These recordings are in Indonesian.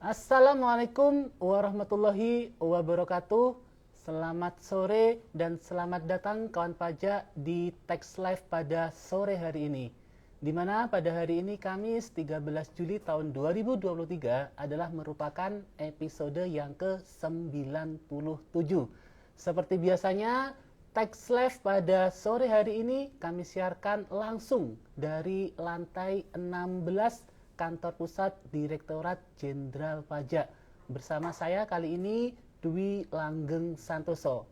Assalamualaikum warahmatullahi wabarakatuh. Selamat sore dan selamat datang kawan pajak di Tax Live pada sore hari ini. Di mana pada hari ini Kamis 13 Juli tahun 2023 adalah merupakan episode yang ke-97. Seperti biasanya, Tax Live pada sore hari ini kami siarkan langsung dari lantai 16 Kantor Pusat Direktorat Jenderal Pajak. Bersama saya kali ini Dwi Langgeng Santoso.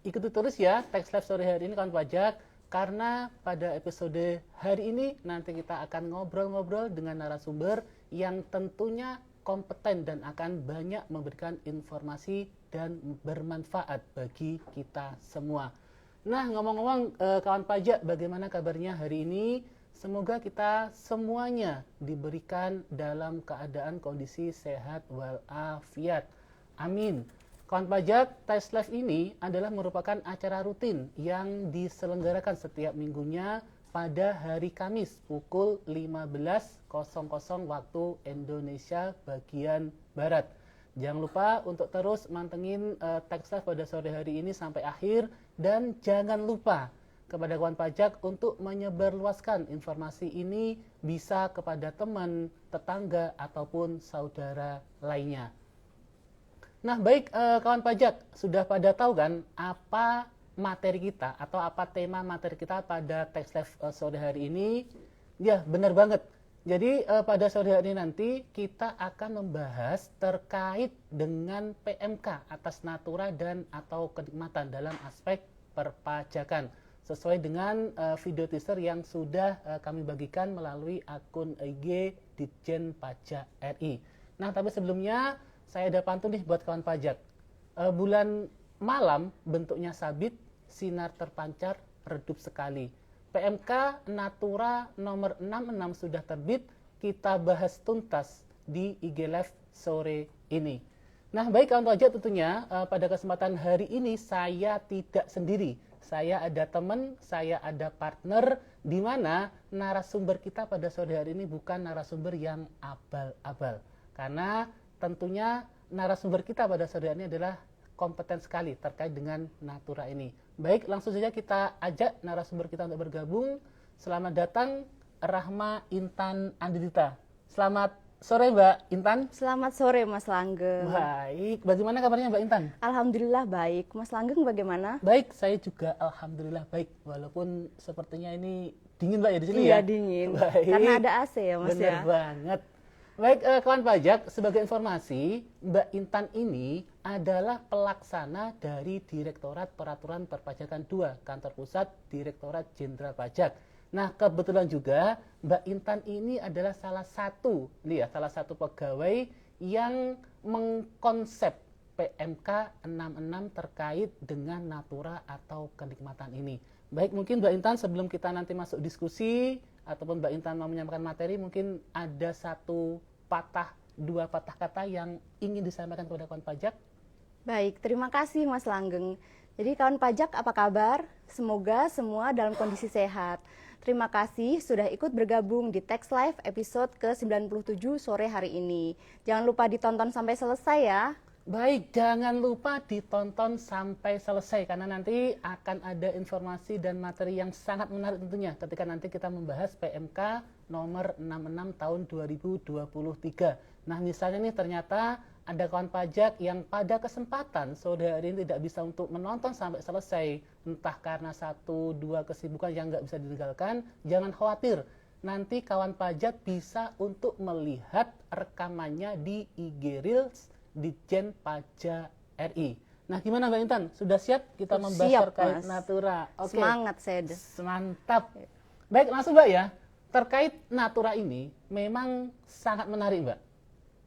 Ikuti terus ya Tax Live sore hari ini kawan pajak, karena pada episode hari ini nanti kita akan ngobrol-ngobrol dengan narasumber yang tentunya kompeten dan akan banyak memberikan informasi dan bermanfaat bagi kita semua. Nah, ngomong-ngomong kawan pajak, bagaimana kabarnya hari ini? Semoga kita semuanya diberikan dalam keadaan kondisi sehat walafiat. Amin. Kawan pajak, Tax Live ini adalah merupakan acara rutin yang diselenggarakan setiap minggunya pada hari Kamis pukul 15.00 waktu Indonesia bagian Barat. Jangan lupa untuk terus mantengin Tax Live pada sore hari ini sampai akhir, dan jangan lupa kepada kawan pajak untuk menyebarluaskan informasi ini bisa kepada teman, tetangga, ataupun saudara lainnya. Nah baik kawan pajak, sudah pada tahu kan apa materi kita atau apa tema materi kita pada Tax Live sore hari ini? Ya benar banget. Jadi pada sore hari ini nanti kita akan membahas terkait dengan PMK atas natura dan atau kenikmatan dalam aspek perpajakan, sesuai dengan video teaser yang sudah kami bagikan melalui akun IG Ditjen Pajak RI. Nah, tapi sebelumnya saya ada pantun nih buat kawan pajak. Bulan malam bentuknya sabit, sinar terpancar, redup sekali. PMK Natura nomor 66 sudah terbit, kita bahas tuntas di IG Live sore ini. Nah, baik kawan pajak, tentunya pada kesempatan hari ini saya tidak sendiri. Saya ada teman, saya ada partner, di mana narasumber kita pada sore hari ini bukan narasumber yang abal-abal. Karena tentunya narasumber kita pada sore hari ini adalah kompeten sekali terkait dengan Natura ini. Baik, langsung saja kita ajak narasumber kita untuk bergabung. Selamat datang Rahma Intan Andita. Selamat sore Mbak Intan. Selamat sore Mas Langgeng. Baik, bagaimana kabarnya Mbak Intan? Alhamdulillah baik. Mas Langgeng bagaimana? Baik, saya juga alhamdulillah baik. Walaupun sepertinya ini dingin Mbak ya di sini Iya, ya? dingin. Baik. Karena ada AC ya Mas. Bener ya. banget. Baik kawan pajak, sebagai informasi, Mbak Intan ini adalah pelaksana dari Direktorat Peraturan Perpajakan 2 Kantor Pusat Direktorat Jenderal Pajak. Nah, kebetulan juga Mbak Intan ini adalah salah satu pegawai yang mengkonsep PMK 66 terkait dengan natura atau kenikmatan ini. Baik, mungkin Mbak Intan sebelum kita nanti masuk diskusi ataupun Mbak Intan mau menyampaikan materi, mungkin ada dua patah kata yang ingin disampaikan kepada kawan pajak. Baik, terima kasih Mas Langgeng. Jadi kawan pajak apa kabar? Semoga semua dalam kondisi sehat. Terima kasih sudah ikut bergabung di Tax Live episode ke-97 sore hari ini. Jangan lupa ditonton sampai selesai ya. Baik, jangan lupa ditonton sampai selesai karena nanti akan ada informasi dan materi yang sangat menarik tentunya ketika nanti kita membahas PMK nomor 66 tahun 2023. Nah, misalnya nih ternyata ada kawan pajak yang pada kesempatan sore hari ini tidak bisa untuk menonton sampai selesai, entah karena 1-2 kesibukan yang nggak bisa ditinggalkan, jangan khawatir. Nanti kawan pajak bisa untuk melihat rekamannya di IG Reels Ditjen Pajak RI. Nah, gimana Mbak Intan? Sudah siap kita membahas terkait Natura? Oke. Semangat saya. Mantap. Baik, langsung Mbak ya. Terkait Natura ini memang sangat menarik Mbak.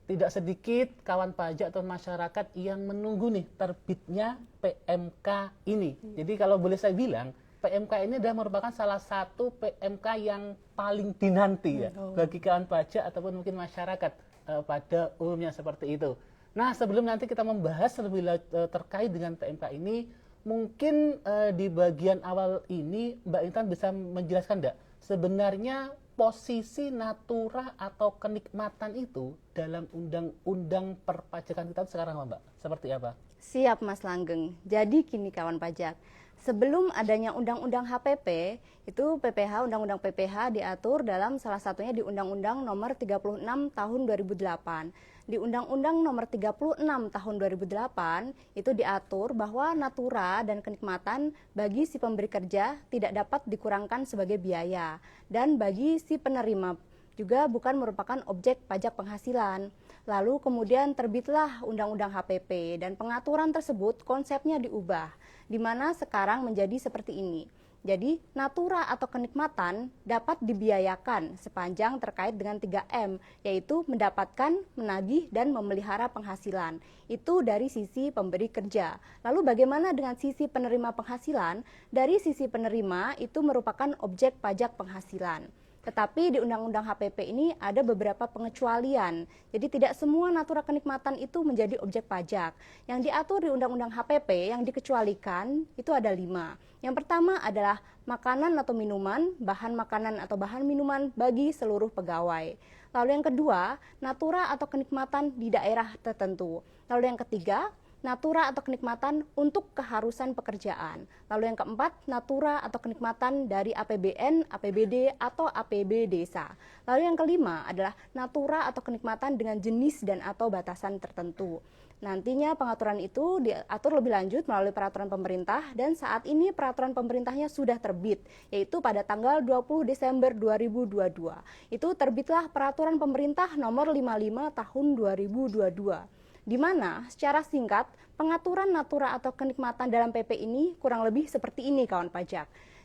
Tidak sedikit kawan pajak atau masyarakat yang menunggu nih terbitnya PMK ini. Jadi kalau boleh saya bilang, PMK ini adalah merupakan salah satu PMK yang paling dinanti ya bagi kawan pajak ataupun mungkin masyarakat pada umumnya seperti itu. Nah, sebelum nanti kita membahas lebih terkait dengan PMK ini, mungkin di bagian awal ini Mbak Intan bisa menjelaskan enggak sebenarnya posisi natura atau kenikmatan itu dalam undang-undang perpajakan kita sekarang, Mbak? Seperti apa? Siap Mas Langgeng. Jadi gini kawan pajak, sebelum adanya Undang-Undang HPP, itu PPH, Undang-Undang PPH diatur dalam salah satunya di Undang-Undang Nomor 36 Tahun 2008. Di Undang-Undang Nomor 36 Tahun 2008 itu diatur bahwa natura dan kenikmatan bagi si pemberi kerja tidak dapat dikurangkan sebagai biaya, dan bagi si penerima juga bukan merupakan objek pajak penghasilan. Lalu kemudian terbitlah Undang-Undang HPP dan pengaturan tersebut konsepnya diubah, di mana sekarang menjadi seperti ini. Jadi natura atau kenikmatan dapat dibiayakan sepanjang terkait dengan 3M, yaitu mendapatkan, menagih, dan memelihara penghasilan. Itu dari sisi pemberi kerja. Lalu bagaimana dengan sisi penerima penghasilan? Dari sisi penerima itu merupakan objek pajak penghasilan. Tetapi di Undang-Undang HPP ini ada beberapa pengecualian. Jadi tidak semua natura kenikmatan itu menjadi objek pajak. Yang diatur di Undang-Undang HPP yang dikecualikan itu ada 5. Yang pertama adalah makanan atau minuman, bahan makanan atau bahan minuman bagi seluruh pegawai. Lalu yang kedua, natura atau kenikmatan di daerah tertentu. Lalu yang ketiga, natura atau kenikmatan untuk keharusan pekerjaan. Lalu yang keempat, natura atau kenikmatan dari APBN, APBD, atau APB desa. Lalu yang kelima adalah natura atau kenikmatan dengan jenis dan atau batasan tertentu. Nantinya pengaturan itu diatur lebih lanjut melalui peraturan pemerintah, dan saat ini peraturan pemerintahnya sudah terbit, yaitu pada tanggal 20 Desember 2022. Itu terbitlah peraturan pemerintah nomor 55 tahun 2022. Di mana secara singkat pengaturan natura atau kenikmatan dalam PP ini kurang lebih seperti ini kawan pajak.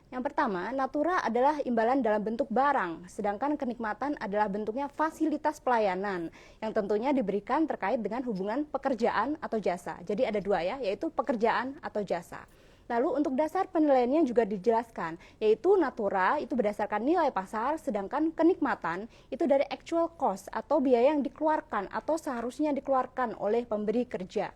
Yang pertama, natura adalah imbalan dalam bentuk barang, sedangkan kenikmatan adalah bentuknya fasilitas pelayanan yang tentunya diberikan terkait dengan hubungan pekerjaan atau jasa. Jadi ada 2 ya, yaitu pekerjaan atau jasa. Lalu untuk dasar penilaiannya juga dijelaskan, yaitu natura itu berdasarkan nilai pasar, sedangkan kenikmatan itu dari actual cost atau biaya yang dikeluarkan atau seharusnya dikeluarkan oleh pemberi kerja.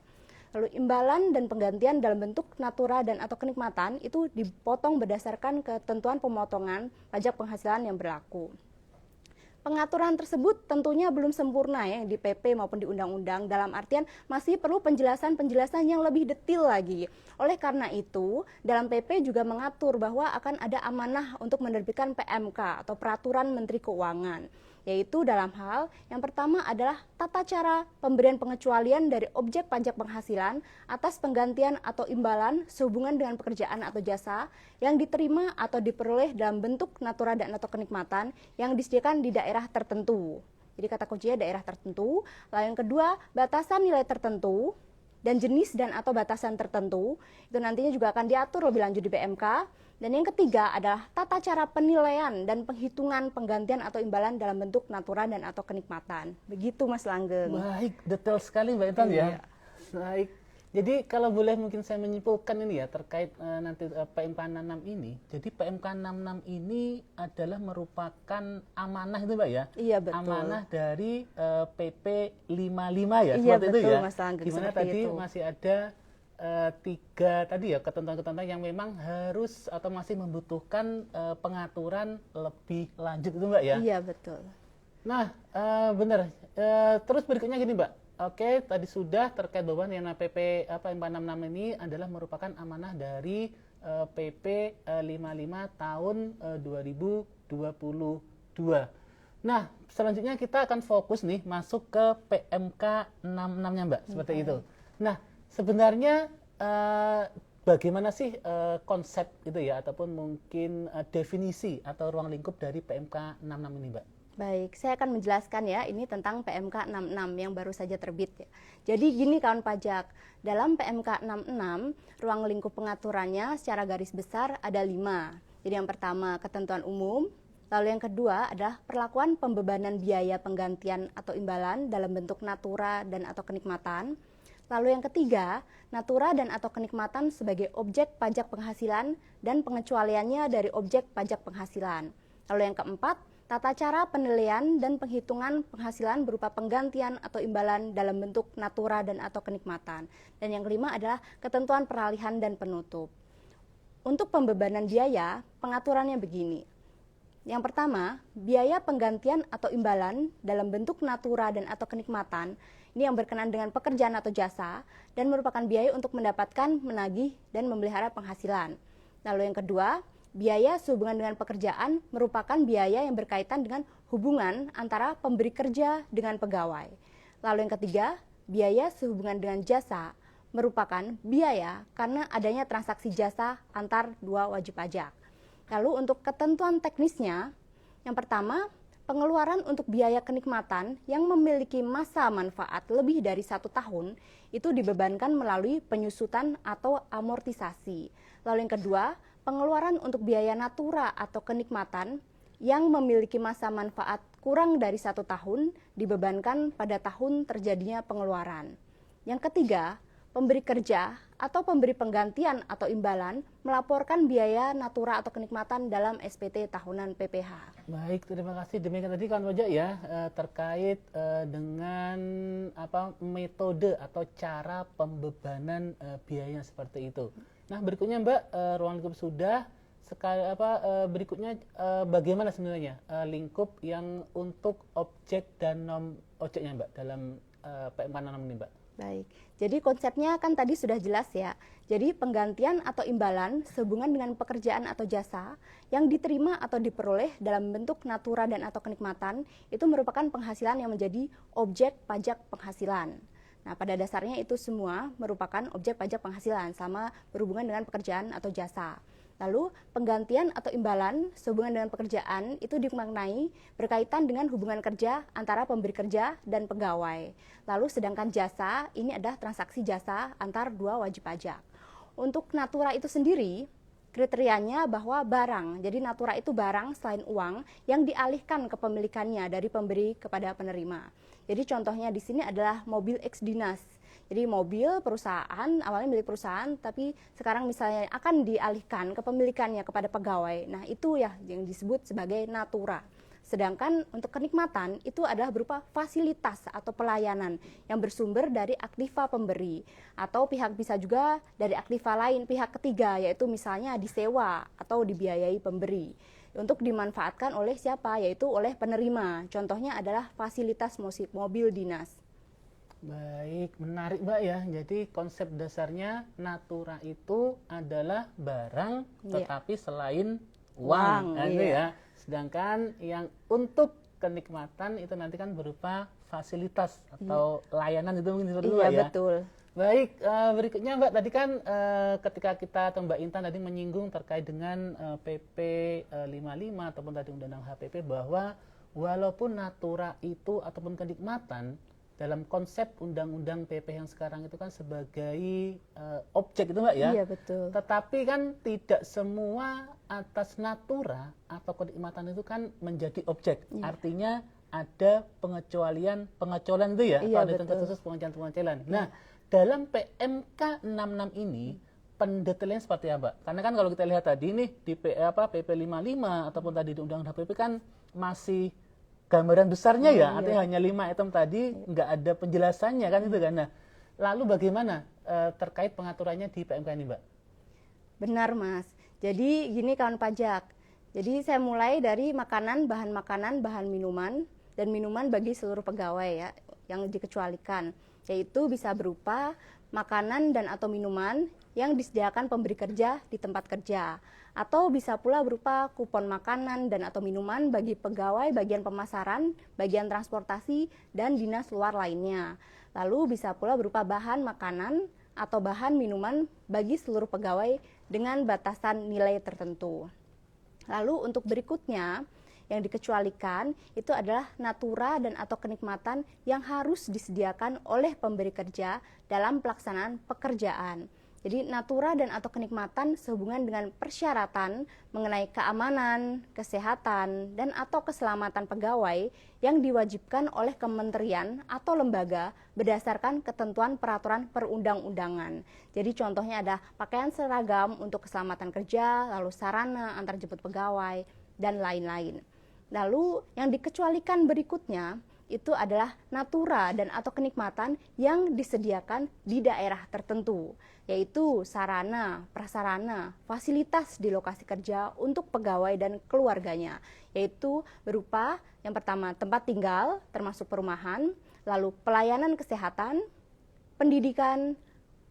Lalu imbalan dan penggantian dalam bentuk natura dan atau kenikmatan itu dipotong berdasarkan ketentuan pemotongan pajak penghasilan yang berlaku. Pengaturan tersebut tentunya belum sempurna ya di PP maupun di undang-undang, dalam artian masih perlu penjelasan-penjelasan yang lebih detail lagi. Oleh karena itu, dalam PP juga mengatur bahwa akan ada amanah untuk menerbitkan PMK atau Peraturan Menteri Keuangan. Yaitu dalam hal yang pertama adalah tata cara pemberian pengecualian dari objek pajak penghasilan atas penggantian atau imbalan sehubungan dengan pekerjaan atau jasa yang diterima atau diperoleh dalam bentuk natura dan atau kenikmatan yang disediakan di daerah tertentu. Jadi kata kuncinya daerah tertentu. Lalu yang kedua, batasan nilai tertentu dan jenis dan atau batasan tertentu itu nantinya juga akan diatur lebih lanjut di PMK. Dan yang ketiga adalah tata cara penilaian dan penghitungan penggantian atau imbalan dalam bentuk natura dan atau kenikmatan. Begitu Mas Langgeng. Baik, detail sekali Mbak Intan ya. Baik. Jadi kalau boleh mungkin saya menyimpulkan ini ya terkait nanti PMK 66 ini. Jadi PMK 66 ini adalah merupakan amanah itu Mbak ya? Iya betul. Amanah dari PP 55 ya, Iya seperti betul, itu ya. Mas Langgeng, Dimana seperti tadi itu. masih ada 3 tadi ya ketentuan-ketentuan yang memang harus atau masih membutuhkan pengaturan lebih lanjut itu Mbak ya? Iya betul. Nah, benar. Terus berikutnya gini, Mbak. Oke, tadi sudah terkait bahwa yang PP 466 ini adalah merupakan amanah dari PP 55 tahun 2022. Nah, selanjutnya kita akan fokus nih masuk ke PMK 66-nya, Mbak, seperti itu. Nah, sebenarnya bagaimana sih konsep itu ya ataupun mungkin definisi atau ruang lingkup dari PMK 66 ini, Mbak? Baik, saya akan menjelaskan ya, ini tentang PMK 66 yang baru saja terbit ya. Jadi gini kawan pajak, dalam PMK 66, ruang lingkup pengaturannya secara garis besar ada 5. Jadi yang pertama, ketentuan umum. Lalu yang kedua adalah perlakuan pembebanan biaya penggantian atau imbalan dalam bentuk natura dan atau kenikmatan. Lalu yang ketiga, natura dan atau kenikmatan sebagai objek pajak penghasilan dan pengecualiannya dari objek pajak penghasilan. Lalu yang keempat, tata cara penilaian dan penghitungan penghasilan berupa penggantian atau imbalan dalam bentuk natura dan atau kenikmatan. Dan yang kelima adalah ketentuan peralihan dan penutup. Untuk pembebanan biaya, pengaturannya begini. Yang pertama, biaya penggantian atau imbalan dalam bentuk natura dan atau kenikmatan, ini yang berkenaan dengan pekerjaan atau jasa, dan merupakan biaya untuk mendapatkan, menagih, dan memelihara penghasilan. Lalu yang kedua, biaya sehubungan dengan pekerjaan merupakan biaya yang berkaitan dengan hubungan antara pemberi kerja dengan pegawai. Lalu yang ketiga, biaya sehubungan dengan jasa merupakan biaya karena adanya transaksi jasa antar dua wajib pajak. Lalu untuk ketentuan teknisnya, yang pertama, pengeluaran untuk biaya kenikmatan yang memiliki masa manfaat lebih dari 1 tahun itu dibebankan melalui penyusutan atau amortisasi. Lalu yang kedua, pengeluaran untuk biaya natura atau kenikmatan yang memiliki masa manfaat kurang dari 1 tahun dibebankan pada tahun terjadinya pengeluaran. Yang ketiga, pemberi kerja atau pemberi penggantian atau imbalan melaporkan biaya natura atau kenikmatan dalam SPT tahunan PPh. Baik, terima kasih. Demikian tadi kawan pajak ya terkait dengan metode atau cara pembebanan biayanya seperti itu. Nah, berikutnya Mbak, ruang lingkup sudah. Berikutnya bagaimana sebenarnya lingkup yang untuk objek dan non objeknya Mbak dalam PMK 66 ini Mbak? Baik, jadi konsepnya kan tadi sudah jelas ya. Jadi penggantian atau imbalan sehubungan dengan pekerjaan atau jasa yang diterima atau diperoleh dalam bentuk natura dan atau kenikmatan itu merupakan penghasilan yang menjadi objek pajak penghasilan. Nah, pada dasarnya itu semua merupakan objek pajak penghasilan sama berhubungan dengan pekerjaan atau jasa. Lalu penggantian atau imbalan sehubungan dengan pekerjaan itu dimaknai berkaitan dengan hubungan kerja antara pemberi kerja dan pegawai. Lalu sedangkan jasa ini adalah transaksi jasa antar dua wajib pajak. Untuk natura itu sendiri kriterianya bahwa barang, jadi natura itu barang selain uang yang dialihkan kepemilikannya dari pemberi kepada penerima. Jadi contohnya di sini adalah mobil eks dinas. Jadi mobil perusahaan, awalnya milik perusahaan, tapi sekarang misalnya akan dialihkan kepemilikannya kepada pegawai. Nah, itu ya yang disebut sebagai natura. Sedangkan untuk kenikmatan itu adalah berupa fasilitas atau pelayanan yang bersumber dari aktiva pemberi. Atau bisa juga dari aktiva lain, pihak ketiga, yaitu misalnya disewa atau dibiayai pemberi. Untuk dimanfaatkan oleh siapa? Yaitu oleh penerima. Contohnya adalah fasilitas mobil dinas. Baik, menarik Mbak ya. Jadi konsep dasarnya natura itu adalah barang tetapi selain uang gitu ya. Sedangkan yang untuk kenikmatan itu nanti kan berupa fasilitas atau layanan itu mungkin seperti itu Mbak ya. Betul. Baik, berikutnya Mbak tadi kan ketika kita atau Mbak Intan tadi menyinggung terkait dengan PP 55 ataupun tadi Undang-Undang HPP bahwa walaupun natura itu ataupun kenikmatan dalam konsep undang-undang PP yang sekarang itu kan sebagai objek itu Mbak ya. Iya, betul. Tetapi kan tidak semua atas natura atau kenikmatan itu kan menjadi objek. Iya. Artinya ada pengecualian itu ya, iya, atau ada tingkat khusus pengecualian. Nah, dalam PMK 66 ini pendetailannya seperti apa? Karena kan kalau kita lihat tadi nih di PP 55 ataupun tadi di Undang-Undang HPP kan masih gambaran besarnya ya, artinya hanya 5 item tadi, nggak ada penjelasannya kan itu kan. Nah, lalu bagaimana terkait pengaturannya di PMK ini Mbak? Benar Mas, jadi gini kawan pajak, jadi saya mulai dari makanan, bahan minuman, dan minuman bagi seluruh pegawai ya, yang dikecualikan, yaitu bisa berupa makanan dan atau minuman yang disediakan pemberi kerja di tempat kerja, atau bisa pula berupa kupon makanan dan atau minuman bagi pegawai bagian pemasaran, bagian transportasi, dan dinas luar lainnya. Lalu bisa pula berupa bahan makanan atau bahan minuman bagi seluruh pegawai dengan batasan nilai tertentu. Lalu untuk berikutnya, yang dikecualikan itu adalah natura dan atau kenikmatan yang harus disediakan oleh pemberi kerja dalam pelaksanaan pekerjaan. Jadi natura dan atau kenikmatan sehubungan dengan persyaratan mengenai keamanan, kesehatan, dan atau keselamatan pegawai yang diwajibkan oleh kementerian atau lembaga berdasarkan ketentuan peraturan perundang-undangan. Jadi contohnya ada pakaian seragam untuk keselamatan kerja, lalu sarana antar jemput pegawai, dan lain-lain. Lalu yang dikecualikan berikutnya itu adalah natura dan atau kenikmatan yang disediakan di daerah tertentu, yaitu sarana, prasarana, fasilitas di lokasi kerja untuk pegawai dan keluarganya, yaitu berupa yang pertama tempat tinggal termasuk perumahan, lalu pelayanan kesehatan, pendidikan,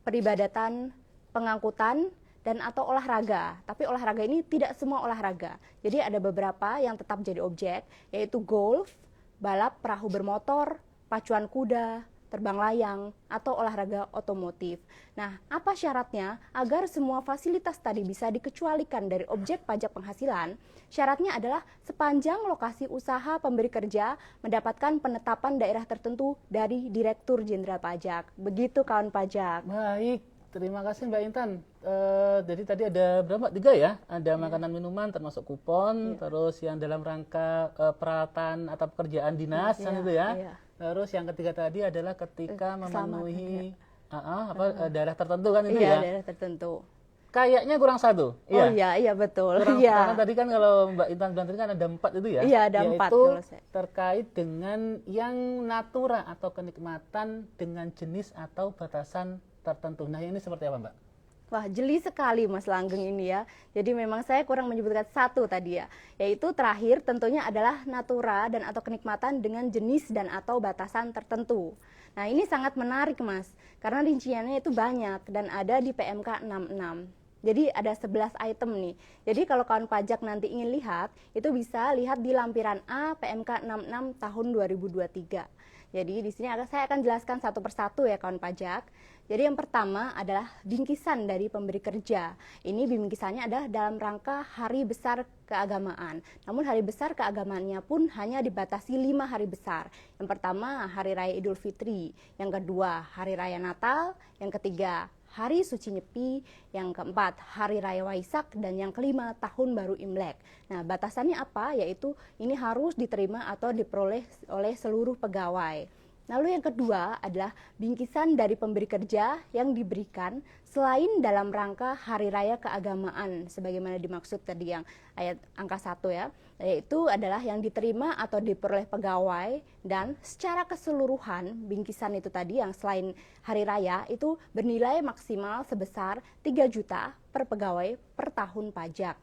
peribadatan, pengangkutan, dan atau olahraga. Tapi olahraga ini tidak semua olahraga. Jadi ada beberapa yang tetap jadi objek, yaitu golf, balap perahu bermotor, pacuan kuda, terbang layang, atau olahraga otomotif. Nah, apa syaratnya agar semua fasilitas tadi bisa dikecualikan dari objek pajak penghasilan? Syaratnya adalah sepanjang lokasi usaha pemberi kerja mendapatkan penetapan daerah tertentu dari Direktur Jenderal Pajak. Begitu kawan pajak. Baik, terima kasih Mbak Intan. Jadi tadi ada berapa? 3 ya? Ada makanan minuman termasuk kupon, terus yang dalam rangka peralatan atau pekerjaan dinas kan itu ya. Terus yang ketiga tadi adalah ketika memenuhi daerah tertentu kan itu ya? Iya, daerah tertentu. Kayaknya kurang satu. Oh iya betul. Karena tadi kan kalau Mbak Intan bilang tadi kan ada 4 itu ya? Iya, ada 4. Yaitu terkait dengan yang natura atau kenikmatan dengan jenis atau batasan tertentu. Nah ini seperti apa Mbak? Wah, jeli sekali Mas Langgeng ini ya. Jadi memang saya kurang menyebutkan satu tadi ya. Yaitu terakhir tentunya adalah natura dan atau kenikmatan dengan jenis dan atau batasan tertentu. Nah ini sangat menarik Mas. Karena rinciannya itu banyak dan ada di PMK 66. Jadi ada 11 item nih. Jadi kalau kawan pajak nanti ingin lihat, itu bisa lihat di lampiran A PMK 66 tahun 2023. Jadi di sini saya akan jelaskan satu persatu ya kawan pajak. Jadi yang pertama adalah bingkisan dari pemberi kerja. Ini bingkisannya adalah dalam rangka hari besar keagamaan. Namun hari besar keagamaannya pun hanya dibatasi 5 hari besar. Yang pertama Hari Raya Idul Fitri, yang kedua Hari Raya Natal, yang ketiga Hari Suci Nyepi, yang keempat Hari Raya Waisak, dan yang kelima Tahun Baru Imlek. Nah, batasannya apa? Yaitu ini harus diterima atau diperoleh oleh seluruh pegawai. Lalu yang kedua adalah bingkisan dari pemberi kerja yang diberikan selain dalam rangka hari raya keagamaan sebagaimana dimaksud tadi yang ayat angka 1 ya, yaitu adalah yang diterima atau diperoleh pegawai dan secara keseluruhan bingkisan itu tadi yang selain hari raya itu bernilai maksimal sebesar 3 juta per pegawai per tahun pajak.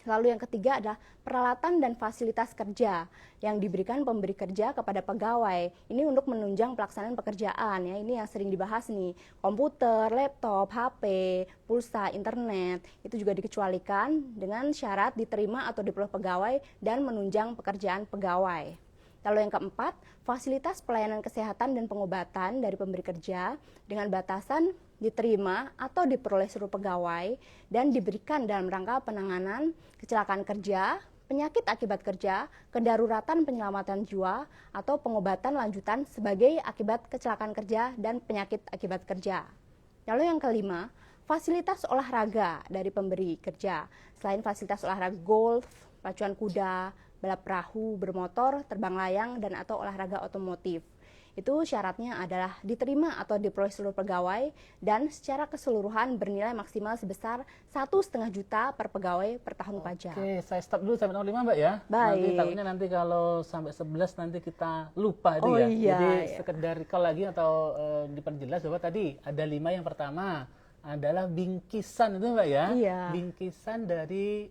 Lalu yang ketiga adalah peralatan dan fasilitas kerja yang diberikan pemberi kerja kepada pegawai. Ini untuk menunjang pelaksanaan pekerjaan ya. Ini yang sering dibahas nih. Komputer, laptop, HP, pulsa, internet itu juga dikecualikan dengan syarat diterima atau diperoleh pegawai dan menunjang pekerjaan pegawai. Lalu yang keempat, fasilitas pelayanan kesehatan dan pengobatan dari pemberi kerja dengan batasan diterima atau diperoleh seluruh pegawai dan diberikan dalam rangka penanganan kecelakaan kerja, penyakit akibat kerja, kedaruratan penyelamatan jiwa, atau pengobatan lanjutan sebagai akibat kecelakaan kerja dan penyakit akibat kerja. Lalu yang kelima, fasilitas olahraga dari pemberi kerja. Selain fasilitas olahraga golf, pacuan kuda, balap perahu, bermotor, terbang layang, dan atau olahraga otomotif. Itu syaratnya adalah diterima atau diperoleh seluruh pegawai dan secara keseluruhan bernilai maksimal sebesar 1,5 juta per pegawai per tahun pajak. Oke, saya stop dulu sampai nomor 5 Mbak ya. Baik. Nanti takutnya nanti kalau sampai 11 nanti kita lupa itu Oh, ya. iya, Jadi iya. sekedar recall lagi atau diperjelas bahwa tadi ada 5 yang pertama adalah bingkisan itu Mbak ya. Iya. Bingkisan dari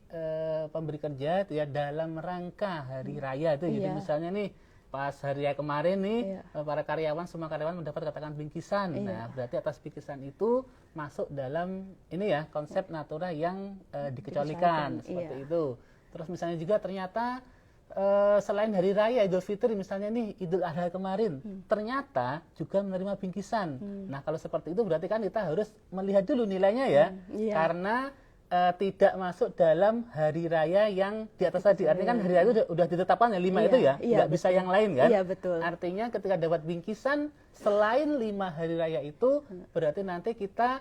pemberi kerja itu ya dalam rangka hari raya itu. Jadi Iya. misalnya nih pas hari raya kemarin nih Iya. para karyawan semua karyawan mendapat katakan bingkisan. Iya. Nah, berarti atas bingkisan itu masuk dalam ini ya konsep natura yang dikecualikan seperti iya. itu. Terus misalnya juga ternyata selain hari raya Idul Fitri misalnya nih Idul Adha kemarin ternyata juga menerima bingkisan. Nah, kalau seperti itu berarti kan kita harus melihat dulu nilainya ya. Iya. Karena tidak masuk dalam hari raya yang di atas tadi. Artinya kan hari raya itu udah ditetapkan ya 5 Iya, itu ya. iya, Nggak bisa betul. yang lain kan. Iya, betul. Artinya ketika dapat bingkisan selain 5 hari raya itu berarti nanti kita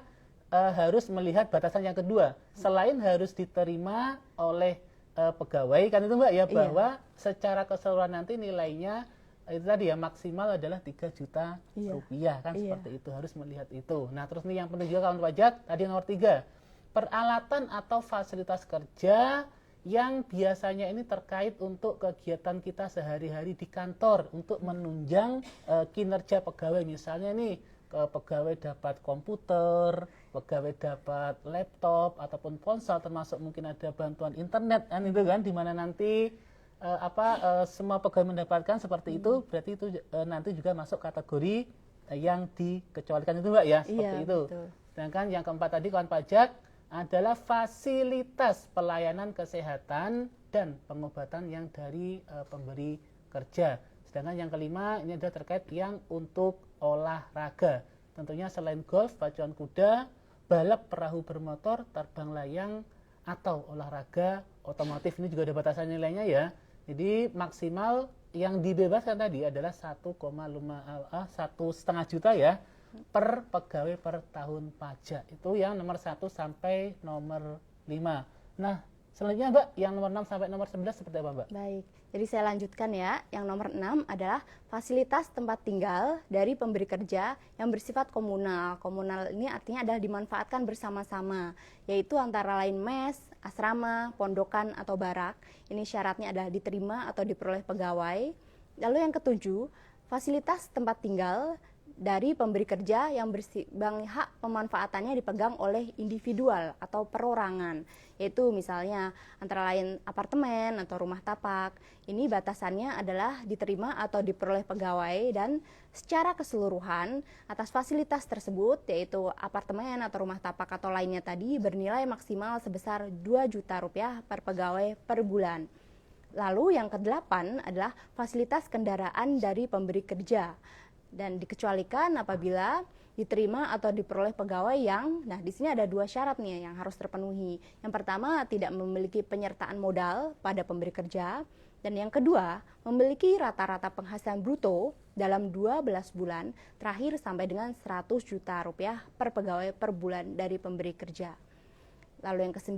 harus melihat batasan yang kedua. Selain harus diterima oleh pegawai kan itu Mbak ya, bahwa secara keseluruhan nanti nilainya itu tadi ya maksimal adalah 3 juta rupiah kan, seperti itu, harus melihat itu. Nah terus nih yang penting juga kawan pajak tadi nomor 3, peralatan atau fasilitas kerja yang biasanya ini terkait untuk kegiatan kita sehari-hari di kantor untuk menunjang kinerja pegawai. Misalnya nih, pegawai dapat komputer, pegawai dapat laptop ataupun ponsel, termasuk mungkin ada bantuan internet kan itu kan, di mana nanti semua pegawai mendapatkan seperti itu, berarti itu nanti juga masuk kategori yang dikecualikan itu Mbak ya, seperti itu. Betul. Sedangkan yang keempat tadi kawan pajak adalah fasilitas pelayanan kesehatan dan pengobatan yang dari pemberi kerja. Sedangkan yang kelima ini adalah terkait yang untuk olahraga. Tentunya selain golf, pacuan kuda, balap perahu bermotor, terbang layang, atau olahraga otomotif. Ini juga ada batasan nilainya ya. Jadi maksimal yang dibebaskan tadi adalah 1,5 1,5 juta ya per pegawai per tahun pajak. Itu yang nomor 1 sampai nomor 5. Nah, selanjutnya Mbak, yang nomor 6 sampai nomor 11 seperti apa Mbak? Baik, jadi saya lanjutkan ya. Yang nomor 6 adalah fasilitas tempat tinggal dari pemberi kerja yang bersifat komunal. Komunal ini artinya adalah dimanfaatkan bersama-sama, yaitu antara lain mes, asrama, pondokan, atau barak. Ini syaratnya adalah diterima atau diperoleh pegawai. Lalu yang ketujuh, fasilitas tempat tinggal dari pemberi kerja yang hak pemanfaatannya dipegang oleh individual atau perorangan, yaitu misalnya antara lain apartemen atau rumah tapak. Ini batasannya adalah diterima atau diperoleh pegawai, dan secara keseluruhan atas fasilitas tersebut, yaitu apartemen atau rumah tapak atau lainnya tadi, bernilai maksimal sebesar 2 juta rupiah per pegawai per bulan. Lalu yang ke-8 adalah fasilitas kendaraan dari pemberi kerja, dan dikecualikan apabila diterima atau diperoleh pegawai yang, nah di sini ada 2 syarat nih yang harus terpenuhi. Yang pertama, tidak memiliki penyertaan modal pada pemberi kerja, dan yang kedua, memiliki rata-rata penghasilan bruto dalam 12 bulan terakhir sampai dengan 100 juta rupiah per pegawai per bulan dari pemberi kerja. Lalu yang ke-9,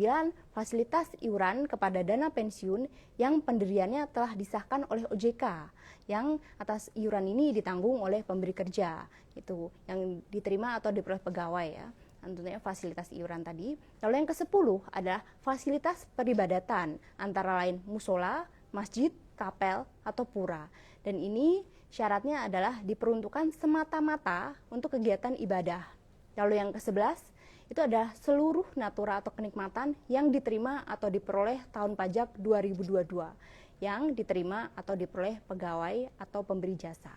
fasilitas iuran kepada dana pensiun yang pendiriannya telah disahkan oleh OJK, yang atas iuran ini ditanggung oleh pemberi kerja, itu yang diterima atau diperoleh pegawai ya. Tentunya fasilitas iuran tadi. Lalu yang ke-10 adalah fasilitas peribadatan, antara lain musola, masjid, kapel, atau pura. Dan ini syaratnya adalah diperuntukkan semata-mata untuk kegiatan ibadah. Lalu yang ke-11 itu adalah seluruh natura atau kenikmatan yang diterima atau diperoleh tahun pajak 2022 yang diterima atau diperoleh pegawai atau pemberi jasa.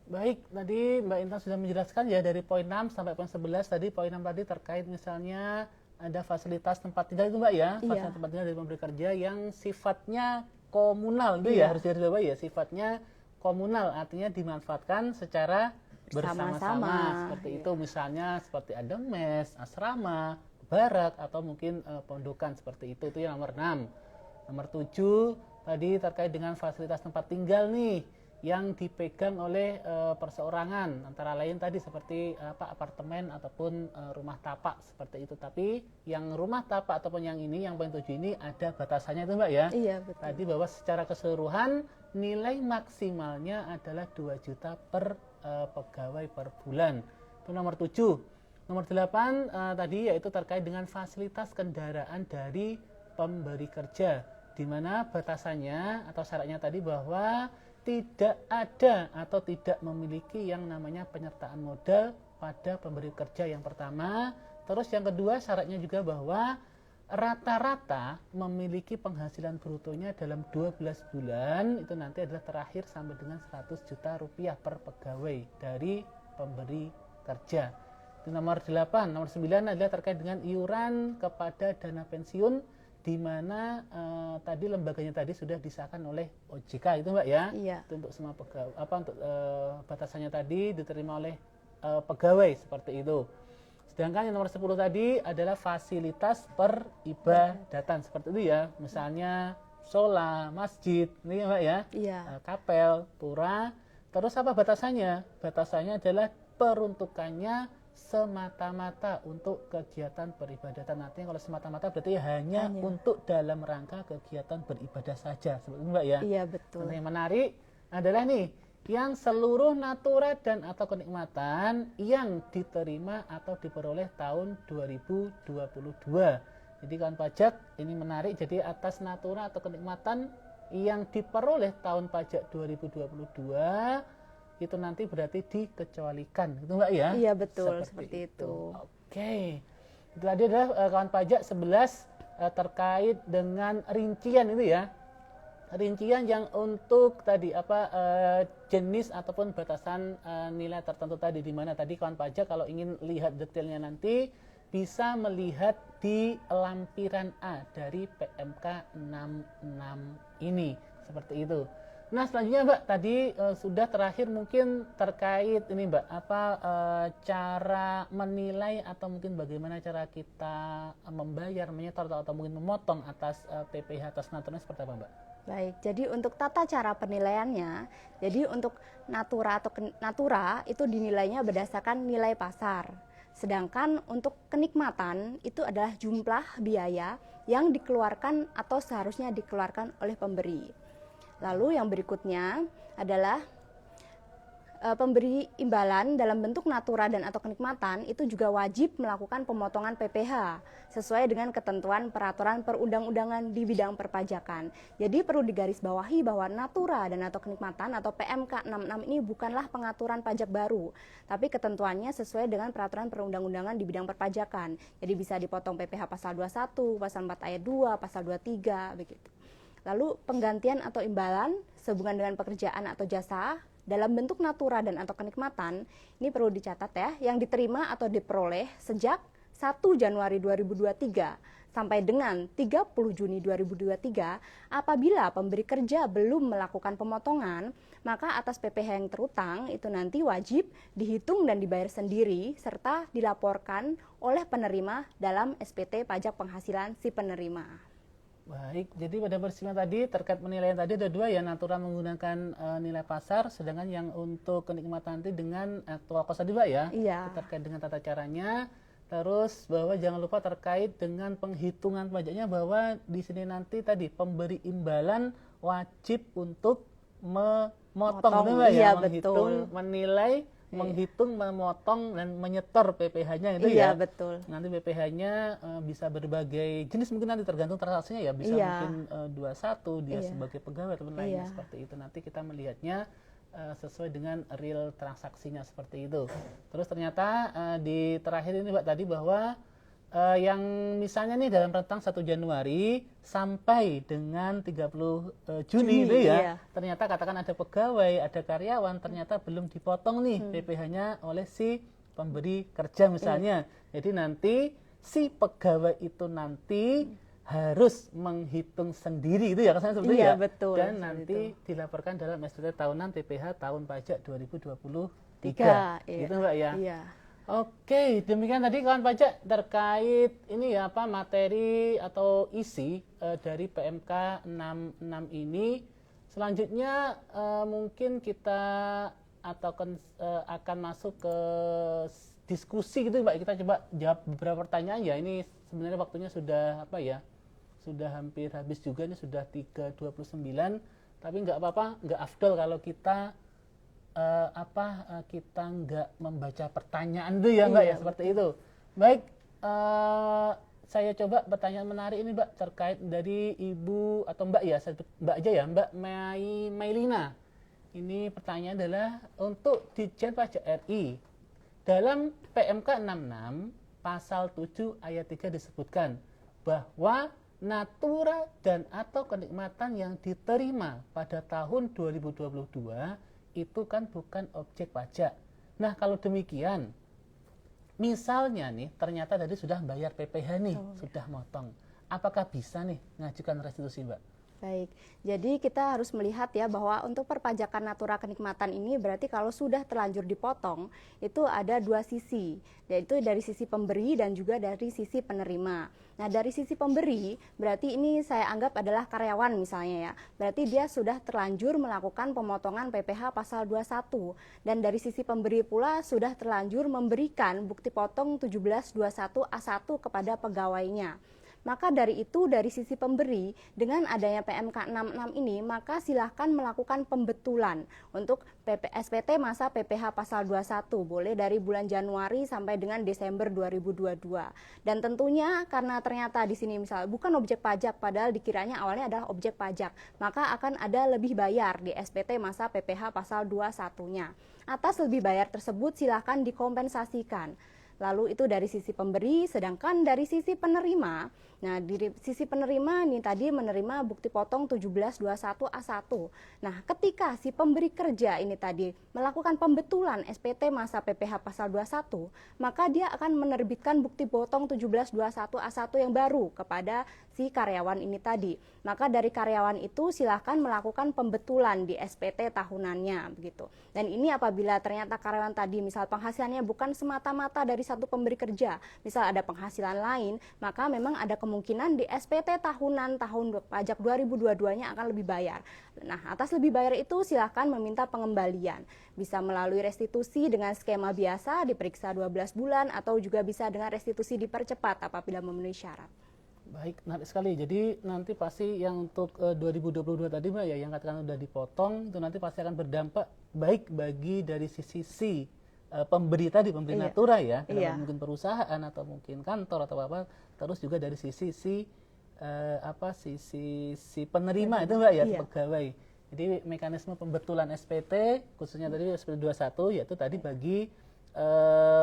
Baik, tadi Mbak Intan sudah menjelaskan ya dari poin 6 sampai poin 11. Tadi poin 6 tadi terkait misalnya ada fasilitas tempat tinggal itu Mbak ya, fasilitas tempat tinggal dari pemberi kerja yang sifatnya komunal itu ya, harus digarisbawahi ya, sifatnya komunal, artinya dimanfaatkan secara bersama-sama seperti itu, misalnya seperti ada mes, asrama, barak, atau mungkin pondokan seperti itu yang nomor 6. Nomor 7 tadi terkait dengan fasilitas tempat tinggal nih yang dipegang oleh perseorangan, antara lain tadi seperti apartemen ataupun rumah tapak seperti itu. Tapi yang rumah tapak ataupun yang ini, yang poin 7 ini ada batasannya itu Mbak ya. Iya, betul. Tadi bahwa secara keseluruhan nilai maksimalnya adalah 2 juta per pegawai per bulan. Itu nomor 7. Nomor 8 tadi yaitu terkait dengan fasilitas kendaraan dari pemberi kerja, di mana batasannya atau syaratnya tadi bahwa tidak ada atau tidak memiliki yang namanya penyertaan modal pada pemberi kerja yang pertama. Terus yang kedua syaratnya juga bahwa rata-rata memiliki penghasilan brutonya dalam 12 bulan itu nanti adalah terakhir sampai dengan 100 juta rupiah per pegawai dari pemberi kerja. Itu nomor 8. Nomor 9 adalah terkait dengan iuran kepada dana pensiun, di mana tadi lembaganya tadi sudah disahkan oleh OJK itu Mbak ya. Iya. Itu untuk semua pegawai, untuk batasannya tadi diterima oleh pegawai seperti itu. Sedangkan yang nomor 10 tadi adalah fasilitas peribadatan seperti itu ya. Misalnya sholat, masjid, ini ya Mbak ya. Iya. Kapel, pura. Terus apa batasannya? Batasannya adalah peruntukannya semata-mata untuk kegiatan peribadatan. Artinya kalau semata-mata berarti hanya untuk dalam rangka kegiatan beribadah saja. Seperti itu Mbak ya. Iya, betul. Yang menarik adalah nih, yang seluruh natura dan atau kenikmatan yang diterima atau diperoleh tahun 2022 Jadi kawan pajak ini menarik, jadi atas natura atau kenikmatan yang diperoleh tahun pajak 2022 itu nanti berarti dikecualikan, gitu Mbak ya? Iya betul, seperti itu. Oke, itu tadi adalah kawan pajak 11 terkait dengan rincian itu ya. Rincian yang untuk tadi jenis ataupun batasan nilai tertentu tadi, di mana tadi kawan pajak kalau ingin lihat detailnya nanti bisa melihat di lampiran A dari PMK 66 ini seperti itu. Nah selanjutnya Mbak tadi sudah terakhir mungkin terkait ini Mbak cara menilai atau mungkin bagaimana cara kita membayar, menyetor atau mungkin memotong atas PPh atas naturnya seperti apa Mbak? Baik, jadi untuk tata cara penilaiannya, jadi untuk natura atau natura itu dinilainya berdasarkan nilai pasar. Sedangkan untuk kenikmatan itu adalah jumlah biaya yang dikeluarkan atau seharusnya dikeluarkan oleh pemberi. Lalu yang berikutnya adalah pemberi imbalan dalam bentuk natura dan atau kenikmatan itu juga wajib melakukan pemotongan PPh sesuai dengan ketentuan peraturan perundang-undangan di bidang perpajakan. Jadi perlu digarisbawahi bahwa natura dan atau kenikmatan atau PMK 66 ini bukanlah pengaturan pajak baru, tapi ketentuannya sesuai dengan peraturan perundang-undangan di bidang perpajakan. Jadi bisa dipotong PPh pasal 21, pasal 4 ayat 2, pasal 23 begitu. Lalu penggantian atau imbalan sehubungan dengan pekerjaan atau jasa dalam bentuk natura dan atau kenikmatan ini perlu dicatat ya, yang diterima atau diperoleh sejak 1 Januari 2023 sampai dengan 30 Juni 2023 apabila pemberi kerja belum melakukan pemotongan, maka atas PPh yang terutang itu nanti wajib dihitung dan dibayar sendiri serta dilaporkan oleh penerima dalam SPT pajak penghasilan si penerima. Baik, jadi pada persidangan tadi terkait penilaian tadi ada dua ya, natura menggunakan nilai pasar, sedangkan yang untuk kenikmatan nanti dengan actual cost tadi Mbak ya, Iya. terkait dengan tata caranya. Terus bahwa jangan lupa terkait dengan penghitungan pajaknya, bahwa di sini nanti tadi pemberi imbalan wajib untuk memotong, gitu Mbak ya, iya, menghitung, betul. menilai, menghitung, memotong dan menyetor PPh-nya itu Iya, ya. betul. Nanti PPh-nya bisa berbagai jenis, mungkin nanti tergantung transaksinya ya, bisa Iya. mungkin 21 dia Iya. sebagai pegawai ataupun lainnya Iya. seperti itu. Nanti kita melihatnya sesuai dengan real transaksinya seperti itu. Terus ternyata di terakhir ini Mbak tadi bahwa yang misalnya nih dalam rentang 1 Januari sampai dengan 30 Juni itu ya, iya. ternyata katakan ada pegawai, ada karyawan, ternyata belum dipotong nih PPh-nya oleh si pemberi kerja misalnya. Jadi nanti si pegawai itu nanti harus menghitung sendiri itu ya, kesannya seperti Iya, ya. betul, Dan seperti nanti itu. dilaporkan dalam SPT tahunan PPh tahun pajak 2023. Iya. Gitu Mbak ya. Iya. Oke, demikian tadi kawan pajak terkait ini ya materi atau isi dari PMK 66 ini. Selanjutnya mungkin kita akan masuk ke diskusi gitu Mbak. Kita coba jawab beberapa pertanyaan ya. Ini sebenarnya waktunya sudah sudah hampir habis juga, ini sudah 3:29. Tapi nggak apa-apa, nggak afdol kalau kita kita nggak membaca pertanyaan itu ya Mbak ya, seperti itu. Baik, saya coba pertanyaan menarik ini Mbak terkait dari Ibu atau Mbak ya, Mbak aja ya, Mbak Mailina. Ini pertanyaan adalah untuk Ditjen Pajak RI. Dalam PMK 66 pasal 7 ayat 3 disebutkan bahwa natura dan atau kenikmatan yang diterima pada tahun 2022 itu kan bukan objek pajak. Nah kalau demikian, misalnya nih ternyata tadi sudah bayar PPh nih, sudah motong, apakah bisa nih ngajukan restitusi Mbak? Baik, jadi kita harus melihat ya bahwa untuk perpajakan natura kenikmatan ini berarti kalau sudah terlanjur dipotong itu ada dua sisi, yaitu dari sisi pemberi dan juga dari sisi penerima. Nah dari sisi pemberi berarti ini saya anggap adalah karyawan misalnya ya, berarti dia sudah terlanjur melakukan pemotongan PPh pasal 21 dan dari sisi pemberi pula sudah terlanjur memberikan bukti potong 1721A1 kepada pegawainya. Maka dari itu, dari sisi pemberi, dengan adanya PMK 66 ini, maka silahkan melakukan pembetulan untuk SPT masa PPh pasal 21, boleh dari bulan Januari sampai dengan Desember 2022. Dan tentunya karena ternyata di sini misalnya bukan objek pajak, padahal dikiranya awalnya adalah objek pajak, maka akan ada lebih bayar di SPT masa PPh pasal 21-nya. Atas lebih bayar tersebut silahkan dikompensasikan. Lalu itu dari sisi pemberi, sedangkan dari sisi penerima, nah di sisi penerima ini tadi menerima bukti potong 1721A1. Nah, ketika si pemberi kerja ini tadi melakukan pembetulan SPT masa PPh pasal 21, maka dia akan menerbitkan bukti potong 1721A1 yang baru kepada si karyawan ini tadi. Maka dari karyawan itu silahkan melakukan pembetulan di SPT tahunannya begitu. Dan ini apabila ternyata karyawan tadi misal penghasilannya bukan semata-mata dari satu pemberi kerja, misal ada penghasilan lain, maka memang ada kemungkinan di SPT tahunan tahun pajak 2022-nya akan lebih bayar. Nah, atas lebih bayar itu silahkan meminta pengembalian. Bisa melalui restitusi dengan skema biasa diperiksa 12 bulan atau juga bisa dengan restitusi dipercepat apabila memenuhi syarat. Baik, menarik sekali. Jadi nanti pasti yang untuk 2022 tadi Mbak ya, yang katakan sudah dipotong, itu nanti pasti akan berdampak baik bagi dari sisi pemberi tadi, pemberi natura ya, mungkin perusahaan atau mungkin kantor atau apa, terus juga dari sisi sisi penerima itu Mbak ya, pegawai. Jadi mekanisme pembetulan SPT khususnya tadi SPT 21 yaitu tadi bagi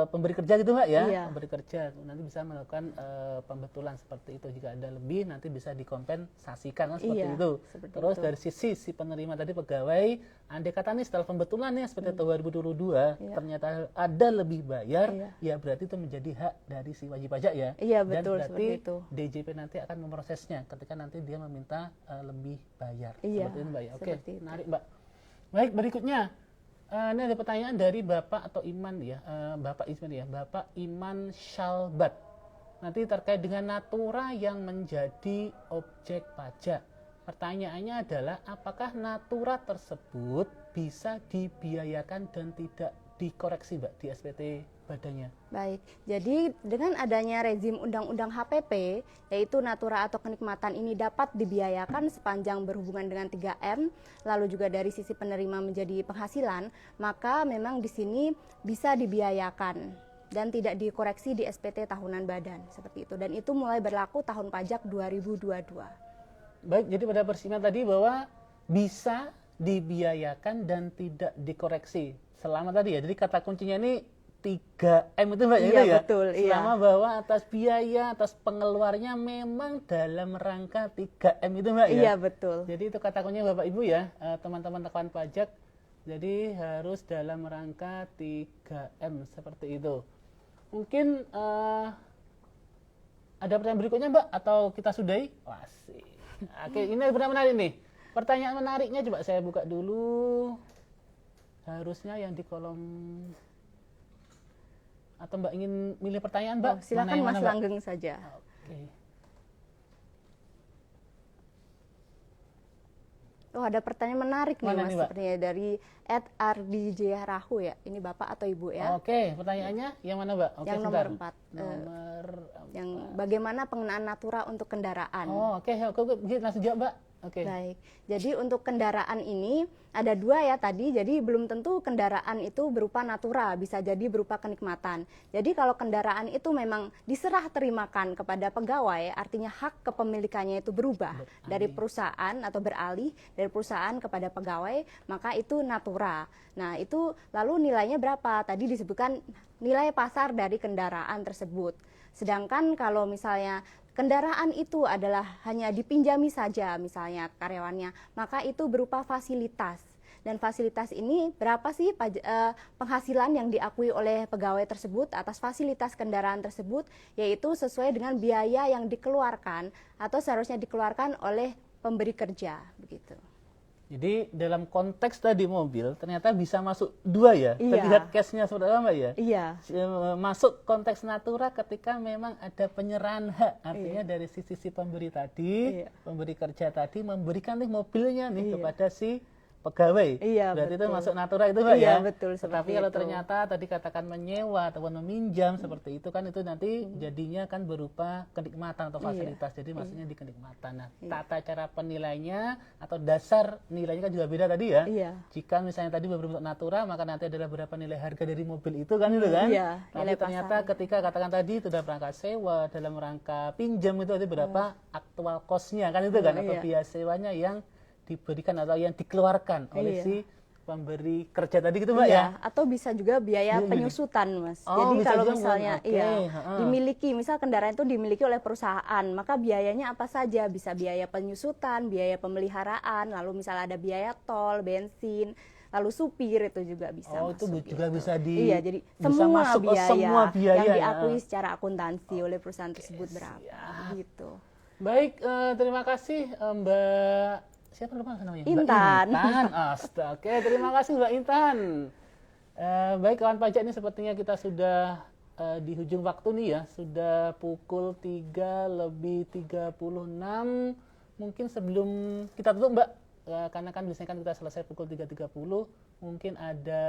pemberi kerja gitu Mbak ya, pemberi kerja nanti bisa melakukan pembetulan seperti itu, jika ada lebih nanti bisa dikompensasikan seperti itu. Terus dari sisi si penerima tadi pegawai, andai kata nih setelah pembetulan nih seperti 2022 ternyata ada lebih bayar, ya berarti itu menjadi hak dari si wajib pajak ya. Dan berarti DJP nanti akan memprosesnya ketika nanti dia meminta lebih bayar. Seperti itu Mbak ya. Oke, menarik Mbak. Baik, berikutnya. Ini ada pertanyaan dari Bapak atau Iman ya, Bapak Iman Syalbat. Nanti terkait dengan natura yang menjadi objek pajak. Pertanyaannya adalah apakah natura tersebut bisa dibiayakan dan tidak dikoreksi Mbak di SPT badannya? Baik, jadi dengan adanya rezim Undang-Undang HPP, yaitu natura atau kenikmatan ini dapat dibiayakan sepanjang berhubungan dengan 3M, lalu juga dari sisi penerima menjadi penghasilan, maka memang di sini bisa dibiayakan dan tidak dikoreksi di SPT tahunan badan, seperti itu. Dan itu mulai berlaku tahun pajak 2022. Baik, jadi pada persidangan tadi bahwa bisa dibiayakan dan tidak dikoreksi. Selama tadi ya, jadi kata kuncinya ini 3M itu Mbak ya? Betul, selama bahwa atas biaya, atas pengeluarnya memang dalam rangka 3M itu Mbak ya? Iya, betul. Jadi itu kata kuncinya Bapak Ibu ya, teman-teman kawan pajak, jadi harus dalam rangka 3M seperti itu. Mungkin ada pertanyaan berikutnya Mbak, atau kita sudahi? Asik. Oke, ini benar menarik nih. Pertanyaan menariknya coba saya buka dulu. Harusnya yang di kolom, atau Mbak ingin milih pertanyaan Mbak? Silakan Mas Langgeng saja. Oke. Oh, ada pertanyaan menarik nih Mas, sepertinya dari @rdjrahu ya. Ini Bapak atau Ibu ya? Oke, pertanyaannya yang mana Mbak? Yang nomor 4. Yang bagaimana pengenaan natura untuk kendaraan? Oh, oke, langsung jawab Mbak. Oke. Baik, jadi untuk kendaraan ini ada 2 ya tadi, jadi belum tentu kendaraan itu berupa natura, bisa jadi berupa kenikmatan. Jadi kalau kendaraan itu memang diserah terimakan kepada pegawai, artinya hak kepemilikannya itu berubah dari perusahaan atau beralih dari perusahaan kepada pegawai, maka itu natura. Nah itu lalu nilainya berapa? Tadi disebutkan nilai pasar dari kendaraan tersebut. Sedangkan kalau misalnya kendaraan itu adalah hanya dipinjami saja misalnya karyawannya, maka itu berupa fasilitas. Dan fasilitas ini berapa sih penghasilan yang diakui oleh pegawai tersebut atas fasilitas kendaraan tersebut, yaitu sesuai dengan biaya yang dikeluarkan atau seharusnya dikeluarkan oleh pemberi kerja, begitu. Jadi dalam konteks tadi mobil ternyata bisa masuk 2 ya, terlihat case-nya seperti apa Mbak ya? Iya. Masuk konteks natura ketika memang ada penyerahan hak, artinya dari sisi pemberi tadi, pemberi kerja tadi memberikan nih mobilnya nih kepada si pegawai. Iya, Berarti itu betul. masuk natura itu Mbak Iya, ya. betul, Tetapi seperti kalau itu. ternyata tadi katakan menyewa ataupun meminjam seperti itu kan itu nanti jadinya kan berupa kenikmatan atau fasilitas. Jadi maksudnya di kenikmatan. Nah, tata cara penilainya atau dasar nilainya kan juga beda tadi ya. Iya. Jika misalnya tadi berbentuk natura, maka nanti adalah berapa nilai harga dari mobil itu kan itu kan. Iya, Tapi nilai ternyata pasarnya. ketika katakan tadi itu dalam rangka sewa, dalam rangka pinjam itu ada berapa aktual cost-nya kan itu kan atau iya. biaya sewanya yang diberikan atau yang dikeluarkan oleh Iya. si pemberi kerja tadi gitu Mbak ya. Iya, atau bisa juga biaya penyusutan, Mas. Oh, Jadi bisa kalau juga, misalnya oke, iya, heeh. dimiliki, misal kendaraan itu dimiliki oleh perusahaan, maka biayanya apa saja? Bisa biaya penyusutan, biaya pemeliharaan, lalu misalnya ada biaya tol, bensin, lalu supir itu juga bisa Oh, itu masuk juga gitu. bisa Iya, jadi bisa semua masuk ke biaya, semua biaya yang ya. diakui secara akuntansi oleh perusahaan tersebut berapa gitu. Baik, terima kasih Mbak siapa lupa namanya? Mbak Intan. Intan. Astaga. Oke, terima kasih Mbak Intan. Baik kawan pajak ini sepertinya kita sudah di hujung waktu nih ya. Sudah pukul 3:36. Mungkin sebelum kita tutup Mbak, karena kan biasanya kan kita selesai pukul 3:30, mungkin ada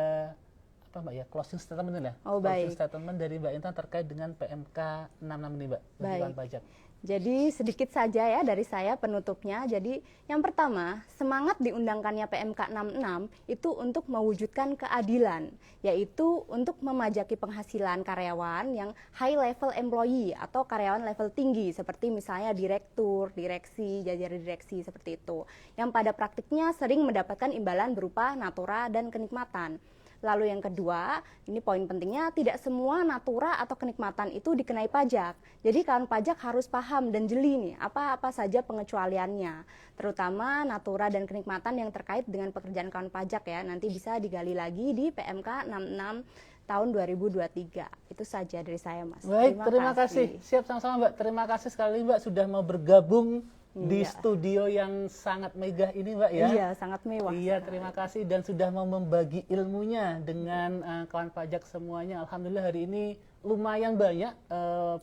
apa Mbak ya, closing statement ya? Oh, Closing baik. statement dari Mbak Intan terkait dengan PMK 66 ini Mbak, bagi Baik. kawan pajak. Jadi sedikit saja ya dari saya penutupnya. Jadi yang pertama, semangat diundangkannya PMK 66 itu untuk mewujudkan keadilan, yaitu untuk memajaki penghasilan karyawan yang high level employee atau karyawan level tinggi seperti misalnya direktur, direksi, jajaran direksi seperti itu. Yang pada praktiknya sering mendapatkan imbalan berupa natura dan kenikmatan. Lalu yang kedua, ini poin pentingnya, tidak semua natura atau kenikmatan itu dikenai pajak. Jadi kawan pajak harus paham dan jeli nih, apa-apa saja pengecualiannya. Terutama natura dan kenikmatan yang terkait dengan pekerjaan kawan pajak ya. Nanti bisa digali lagi di PMK 66 tahun 2023. Itu saja dari saya, Mas. Baik, terima kasih. Siap sama-sama Mbak. Terima kasih sekali Mbak sudah mau bergabung di studio yang sangat megah ini Mbak ya. Iya, sangat mewah. Iya, terima kasih dan sudah mau membagi ilmunya dengan kawan pajak semuanya. Alhamdulillah hari ini lumayan banyak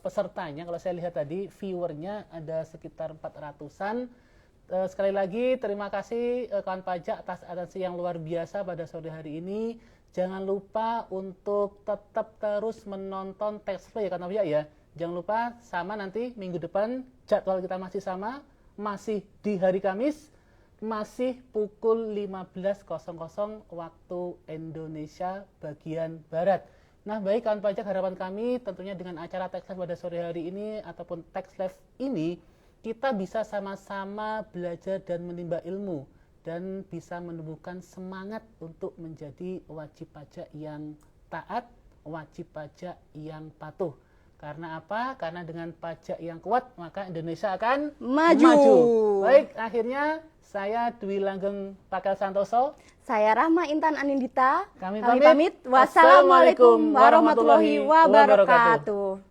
pesertanya. Kalau saya lihat tadi viewernya ada sekitar 400-an. Sekali lagi terima kasih kawan pajak atas atensi yang luar biasa pada sore hari ini. Jangan lupa untuk tetap terus menonton Taxfly ya kawan pajak ya. Jangan lupa sama nanti minggu depan jadwal kita masih sama, masih di hari Kamis, masih pukul 15.00 waktu Indonesia bagian Barat. Nah baik kawan pajak, harapan kami tentunya dengan acara Tax Live pada sore hari ini ataupun Tax Live ini, kita bisa sama-sama belajar dan menimba ilmu dan bisa menumbuhkan semangat untuk menjadi wajib pajak yang taat, wajib pajak yang patuh. Karena apa? Karena dengan pajak yang kuat, maka Indonesia akan Maju. Baik, akhirnya saya Dwi Langgeng Pakal Santoso. Saya Rahma Intan Anindita. Kami pamit. Wassalamualaikum warahmatullahi wabarakatuh.